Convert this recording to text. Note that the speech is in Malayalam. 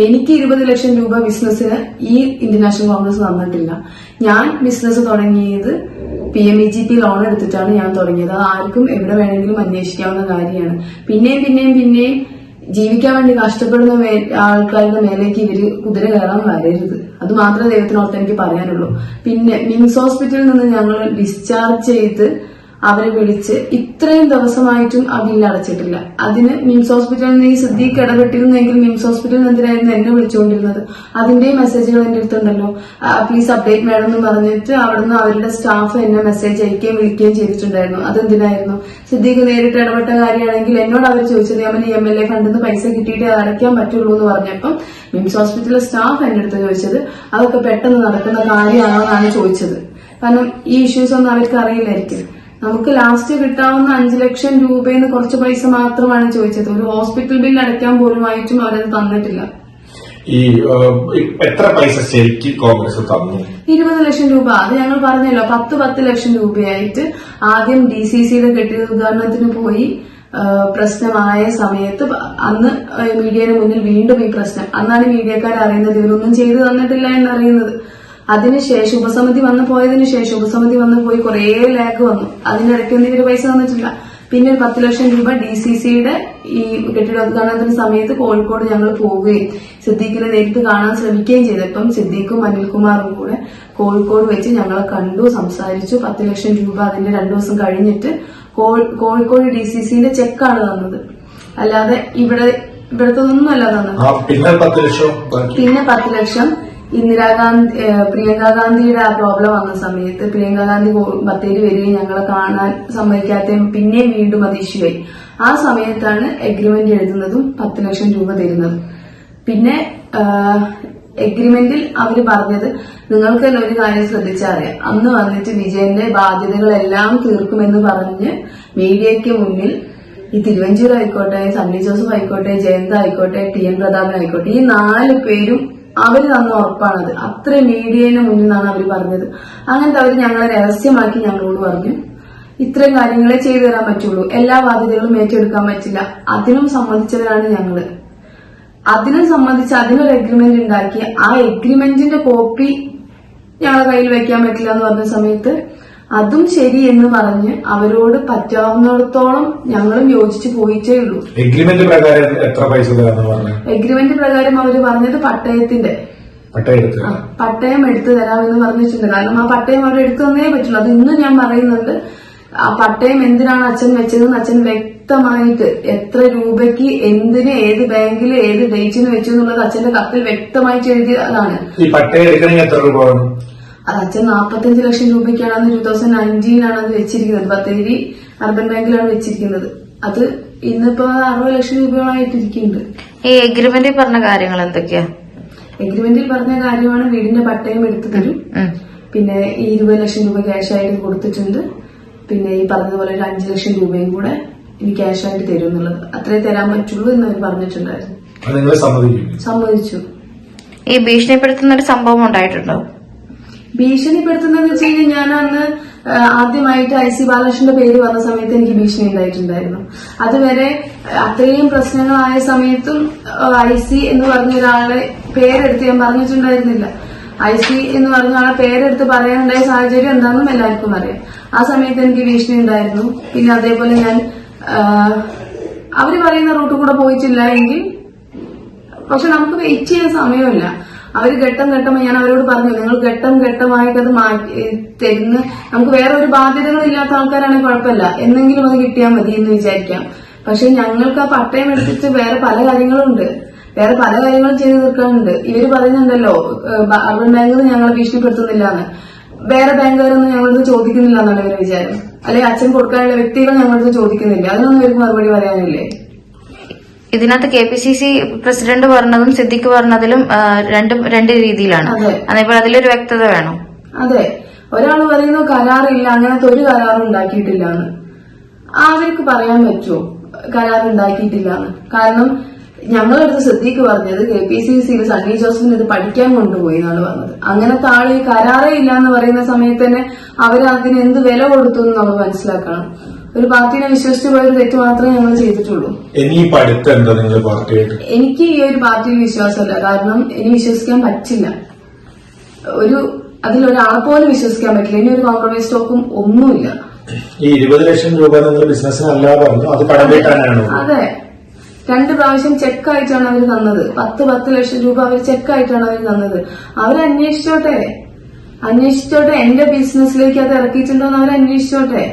എനിക്ക് 20 ലക്ഷം രൂപ ബിസിനസ്സിന് ഈ ഇന്ത്യൻ നാഷണൽ കോൺഗ്രസ് തന്നിട്ടില്ല. ഞാൻ ബിസിനസ് തുടങ്ങിയത് PMEGP ലോൺ എടുത്തിട്ടാണ് ഞാൻ തുടങ്ങിയത്. അത് ആർക്കും എവിടെ വേണമെങ്കിലും അന്വേഷിക്കാവുന്ന കാര്യമാണ്. പിന്നെയും ജീവിക്കാൻ വേണ്ടി കഷ്ടപ്പെടുന്ന ആൾക്കാരുടെ മേലേക്ക് ഇവര് കുതിര കയറാൻ വരരുത്. അത് മാത്രമേ ദൈവത്തിനോർത്ത് എനിക്ക് പറയാനുള്ളൂ. പിന്നെ മിംസ് ഹോസ്പിറ്റലിൽ നിന്ന് ഞങ്ങൾ ഡിസ്ചാർജ് ചെയ്ത് അവരെ വിളിച്ച് ഇത്രയും ദിവസമായിട്ടും ആ ബില്ല് അടച്ചിട്ടില്ല. അതിന് മിംസ് ഹോസ്പിറ്റലിൽ നിന്ന് ഈ സിദ്ദീഖ് ഇടപെട്ടിരുന്നെങ്കിൽ മിംസ് ഹോസ്പിറ്റലിൽ എന്തിനായിരുന്നു എന്നെ വിളിച്ചുകൊണ്ടിരുന്നത്? അതിന്റെ മെസ്സേജുകൾ എന്റെ അടുത്തുണ്ടല്ലോ. പ്ലീസ് അപ്ഡേറ്റ് വേണം എന്ന് പറഞ്ഞിട്ട് അവിടുന്ന് അവരുടെ സ്റ്റാഫ് എന്നെ മെസ്സേജ് അയക്കുകയും വിളിക്കുകയും ചെയ്തിട്ടുണ്ടായിരുന്നു. അതെന്തിനായിരുന്നു? സിദ്ദീഖ് നേരിട്ട് ഇടപെട്ട കാര്യമാണെങ്കിൽ എന്നോട് അവർ ചോദിച്ചത് അവന് MLA ഫണ്ടിൽ നിന്ന് പൈസ കിട്ടിയിട്ട് അടയ്ക്കാൻ പറ്റുള്ളൂ എന്ന് പറഞ്ഞപ്പം മിംസ് ഹോസ്പിറ്റലിലെ സ്റ്റാഫ് എന്റെ അടുത്ത് ചോദിച്ചത് അതൊക്കെ പെട്ടെന്ന് നടക്കുന്ന കാര്യമാണോ എന്നാണ് ചോദിച്ചത്. കാരണം ഈ ഇഷ്യൂസ് ഒന്നും അവർക്ക് അറിയില്ലായിരിക്കും. നമുക്ക് ലാസ്റ്റ് കിട്ടാവുന്ന 5 ലക്ഷം രൂപയെന്ന് കുറച്ച് പൈസ മാത്രമാണ് ചോദിച്ചത്. ഒരു ഹോസ്പിറ്റൽ ബിൽ അടയ്ക്കാൻ പോലുമായിട്ടും അവരത് തന്നിട്ടില്ല. ഈ എത്ര പൈസ ശരിക്കും കോൺഗ്രസ് തന്നു? 20 ലക്ഷം രൂപ. അത് ഞങ്ങൾ പറഞ്ഞല്ലോ, 10 ലക്ഷം രൂപയായിട്ട് ആദ്യം DCCയുടെ കെട്ടിട ഉദ്ഘാടനത്തിന് പോയി പ്രശ്നമായ സമയത്ത് അന്ന് മീഡിയയുടെ മുന്നിൽ വീണ്ടും ഈ പ്രശ്നം. അന്നാണ് മീഡിയക്കാർ അറിയുന്നത് ഇവരൊന്നും ചെയ്തു തന്നിട്ടില്ല എന്നറിയുന്നത്. അതിനുശേഷം ഉപസമിതി പോയതിനു ശേഷം ഉപസമിതി പോയി കുറെ ലാഗ് വന്നു. അതിനിടയ്ക്കൊന്നും ഇവര് പൈസ തന്നിട്ടില്ല. പിന്നെ ഒരു 10 ലക്ഷം രൂപ DCCയുടെ ഈ കെട്ടിടോദ്ഘാടനത്തിന് സമയത്ത് കോഴിക്കോട് ഞങ്ങൾ പോവുകയും സിദ്ദീഖിനെ നേരിട്ട് കാണാൻ ശ്രമിക്കുകയും ചെയ്തപ്പം സിദ്ദീഖും അനിൽകുമാറും കൂടെ കോഴിക്കോട് വെച്ച് ഞങ്ങളെ കണ്ടു, സംസാരിച്ചു. 10 ലക്ഷം രൂപ അതിന്റെ 2 ദിവസം കഴിഞ്ഞിട്ട് കോഴിക്കോട് DCCന്റെ ചെക്കാണ് തന്നത്, അല്ലാതെ ഇവിടത്തെ ഒന്നുമല്ല തന്നത്. പിന്നെ 10 ലക്ഷം പ്രിയങ്ക ഗാന്ധിയുടെ ആ പ്രോബ്ലം വന്ന സമയത്ത് പ്രിയങ്ക ഗാന്ധി ബത്തേരി വരികയും ഞങ്ങളെ കാണാൻ സമ്മതിക്കാത്ത പിന്നെയും വീണ്ടും അത് ഇഷ്യൂ ആയി. ആ സമയത്താണ് എഗ്രിമെന്റ് എഴുതുന്നതും 10 ലക്ഷം രൂപ തരുന്നതും. പിന്നെ എഗ്രിമെന്റിൽ അവര് പറഞ്ഞത് നിങ്ങൾക്ക് തന്നെ ഒരു കാര്യം ശ്രദ്ധിച്ചറിയാം, അന്ന് വന്നിട്ട് വിജയന്റെ ബാധ്യതകളെല്ലാം തീർക്കുമെന്ന് പറഞ്ഞ് മീഡിയയ്ക്ക് മുന്നിൽ ഈ തിരുവഞ്ചൂർ ആയിക്കോട്ടെ, സണ്ണി ജോസഫ് ആയിക്കോട്ടെ, ജയന്ത ആയിക്കോട്ടെ, TN പ്രതാപൻ ആയിക്കോട്ടെ, ഈ 4 പേരും അവര് തന്ന ഉറപ്പാണത്. അത്ര മീഡിയന് മുന്നിൽ നിന്നാണ് അവര് പറഞ്ഞത്. അങ്ങനത്തെ അവര് ഞങ്ങളെ രഹസ്യമാക്കി ഞങ്ങളോട് പറഞ്ഞു ഇത്രയും കാര്യങ്ങളെ ചെയ്തു തരാൻ പറ്റുള്ളൂ, എല്ലാ ബാധ്യതകളും ഏറ്റെടുക്കാൻ പറ്റില്ല. അതിനും സമ്മതിച്ചവരാണ് ഞങ്ങള്. അതിനും സമ്മതിച്ച് അതിനൊരു എഗ്രിമെന്റ് ഉണ്ടാക്കി ആ എഗ്രിമെന്റിന്റെ കോപ്പി ഞങ്ങളെ കയ്യിൽ വെക്കാൻ പറ്റില്ല എന്ന് പറഞ്ഞ സമയത്ത് അതും ശരി എന്ന് പറഞ്ഞ് അവരോട് പറ്റാവുന്നിടത്തോളം ഞങ്ങളും യോജിച്ച് പോയിട്ടേ ഉള്ളൂ. എഗ്രിമെന്റ് പ്രകാരം എത്ര പൈസ? എഗ്രിമെന്റ് പ്രകാരം അവര് പറഞ്ഞത് പട്ടയം എടുത്തു തരാമെന്ന് പറഞ്ഞിട്ടുണ്ട്. കാരണം ആ പട്ടയം അവർ എടുത്തു തന്നേ പറ്റുള്ളൂ. അത് ഇന്ന് ഞാൻ പറയുന്നുണ്ട്. ആ പട്ടയം എന്തിനാണ് അച്ഛൻ വെച്ചതെന്ന് അച്ഛൻ വ്യക്തമായിട്ട് എത്ര രൂപയ്ക്ക് എന്തിന് ഏത് ബാങ്കിൽ ഏത് ഡേറ്റിന് വെച്ചു എന്നുള്ളത് അച്ഛന്റെ കത്തിൽ വ്യക്തമായിട്ട് എഴുതിയതാണ്. ഈ പട്ടയം എടുക്കണമെങ്കിൽ എത്ര രൂപ? അത് അച്ഛൻ 45 ലക്ഷം രൂപയ്ക്കാണ് 2019 അത് വെച്ചിരിക്കുന്നത്. ബത്തേരി അർബൻ ബാങ്കിലാണ് വെച്ചിരിക്കുന്നത്. അത് ഇന്നിപ്പോ 60 ലക്ഷം രൂപയോളായിട്ടിരിക്കുന്നുണ്ട്. ഈ എഗ്രിമെന്റിൽ പറഞ്ഞ കാര്യങ്ങൾ എന്തൊക്കെയാ? എഗ്രിമെന്റിൽ പറഞ്ഞ കാര്യമാണ് വീടിന്റെ പട്ടയം എടുത്തു തരും, പിന്നെ ഈ 20 ലക്ഷം രൂപ ക്യാഷായിട്ട് കൊടുത്തിട്ടുണ്ട്, പിന്നെ ഈ പറഞ്ഞതുപോലെ ഒരു 5 ലക്ഷം രൂപയും കൂടെ ഇനി ക്യാഷായിട്ട് തരും എന്നുള്ളത്. അത്രേ തരാൻ പറ്റുള്ളൂ എന്ന് അവർ പറഞ്ഞിട്ടുണ്ടായിരുന്നു. സമ്മതിച്ചു. ഈ ഭീഷണിപ്പെടുത്തുന്ന ഒരു സംഭവം ഉണ്ടായിട്ടുണ്ടോ? ഭീഷണിപ്പെടുത്തുന്നതെന്ന് വെച്ച് കഴിഞ്ഞാൽ ഞാൻ അന്ന് ആദ്യമായിട്ട് IC ബാലകൃഷ്ണന്റെ പേര് വന്ന സമയത്ത് എനിക്ക് ഭീഷണി ഉണ്ടായിട്ടുണ്ടായിരുന്നു. അതുവരെ അത്രയും പ്രശ്നങ്ങളായ സമയത്തും IC എന്ന് പറഞ്ഞ ഒരാളെ പേരെടുത്ത് ഞാൻ പറഞ്ഞിട്ടുണ്ടായിരുന്നില്ല. IC എന്ന് പറഞ്ഞ ആളെ പേരെടുത്ത് പറയാനുണ്ടായ സാഹചര്യം എന്താണെന്നും എല്ലാവർക്കും അറിയാം. ആ സമയത്ത് എനിക്ക് ഭീഷണി ഉണ്ടായിരുന്നു. പിന്നെ അതേപോലെ ഞാൻ അവര് പറയുന്ന റൂട്ട് കൂടെ പോയിട്ടില്ല എങ്കിൽ പക്ഷെ നമുക്ക് വെയിറ്റ് ചെയ്യാൻ സമയമില്ല. അവര് ഘട്ടം ഘട്ടമായി ഞാൻ അവരോട് പറഞ്ഞു നിങ്ങൾ ഘട്ടം ഘട്ടമായിട്ട് അത് മാറ്റി തരുന്ന നമുക്ക് വേറെ ഒരു ബാധ്യതകളില്ലാത്ത ആൾക്കാരാണെങ്കിൽ കുഴപ്പമില്ല, എന്നെങ്കിലും അത് കിട്ടിയാൽ മതി എന്ന് വിചാരിക്കാം. പക്ഷെ ഞങ്ങൾക്ക് ആ പട്ടയം എടുത്തിട്ട് വേറെ പല കാര്യങ്ങളും ചെയ്തു തീർക്കാനുണ്ട്. ഇവര് പറയുന്നുണ്ടല്ലോ അർബൻ ബാങ്കിൽ നിന്ന് ഞങ്ങളെ ഭീഷണിപ്പെടുത്തുന്നില്ല എന്ന്, വേറെ ബാങ്കുകാരൊന്നും ഞങ്ങളടുത്ത് ചോദിക്കുന്നില്ല എന്നുള്ള ഇവരുടെ വിചാരം. അല്ലെങ്കിൽ അച്ഛൻ കൊടുക്കാനുള്ള വ്യക്തികൾ ഞങ്ങളടുത്ത് ചോദിക്കുന്നില്ല. അതിനൊന്നും ഇവർക്ക് മറുപടി പറയാനില്ലേ? ഇതിനകത്ത് KPCC പ്രസിഡന്റ് പറഞ്ഞതും സിദ്ദിഖ് പറഞ്ഞതിലും രണ്ട് രീതിയിലാണ്. അതേപോലെ അതിലൊരു വ്യക്തത വേണം. അതെ, ഒരാൾ പറയുന്നു കരാറില്ല, അങ്ങനത്തെ ഒരു കരാറും ഉണ്ടാക്കിയിട്ടില്ല എന്ന്. അവർക്ക് പറയാൻ പറ്റുമോ കരാറുണ്ടാക്കിയിട്ടില്ല എന്ന്? കാരണം ഞങ്ങളടുത്ത് സിദ്ദീഖ് പറഞ്ഞത് KPCCയിൽ സണ്ണി ജോസഫിന് ഇത് പഠിക്കാൻ കൊണ്ടുപോയി എന്നാണ് പറഞ്ഞത്. അങ്ങനത്തെ ആള് ഈ കരാറേ ഇല്ല എന്ന് പറയുന്ന സമയത്ത് തന്നെ അവരതിന് എന്ത് വില കൊടുത്തു എന്ന് നമ്മൾ മനസ്സിലാക്കണം. ഒരു പാർട്ടിനെ വിശ്വസിച്ച് പോയ ഒരു തെറ്റ് മാത്രമേ ഞങ്ങൾ ചെയ്തിട്ടുള്ളൂ. ഇനിയിപ്പോ അടുത്ത് എന്താ നിങ്ങൾ പാർട്ടിയായിട്ട്? എനിക്ക് ഈ ഒരു പാർട്ടിയിൽ വിശ്വാസമല്ല. കാരണം ഇനി വിശ്വസിക്കാൻ പറ്റില്ല. അതിലൊരാളെ പോലും വിശ്വസിക്കാൻ പറ്റില്ല. ഇനി ഒരു കോംപ്രമൈസ് സ്റ്റോക്കും ഒന്നുമില്ല. ഈ 20 ലക്ഷം രൂപ നിങ്ങൾ ബിസിനസ്സിനല്ല പറഞ്ഞു, അത് കടം വീട്ടാനാണോ? അതെ, 2 പ്രാവശ്യം ചെക്കായിട്ടാണ് അവർ തന്നത്. 10 ലക്ഷം രൂപ അവർ ചെക്കായിട്ടാണ് അവർ തന്നത്. അവരന്വേഷിച്ചോട്ടെ, എന്റെ ബിസിനസ്സിലേക്ക് അത് ഇറക്കിയിട്ടുണ്ടോ എന്ന് അവരന്വേഷിച്ചോട്ടെ.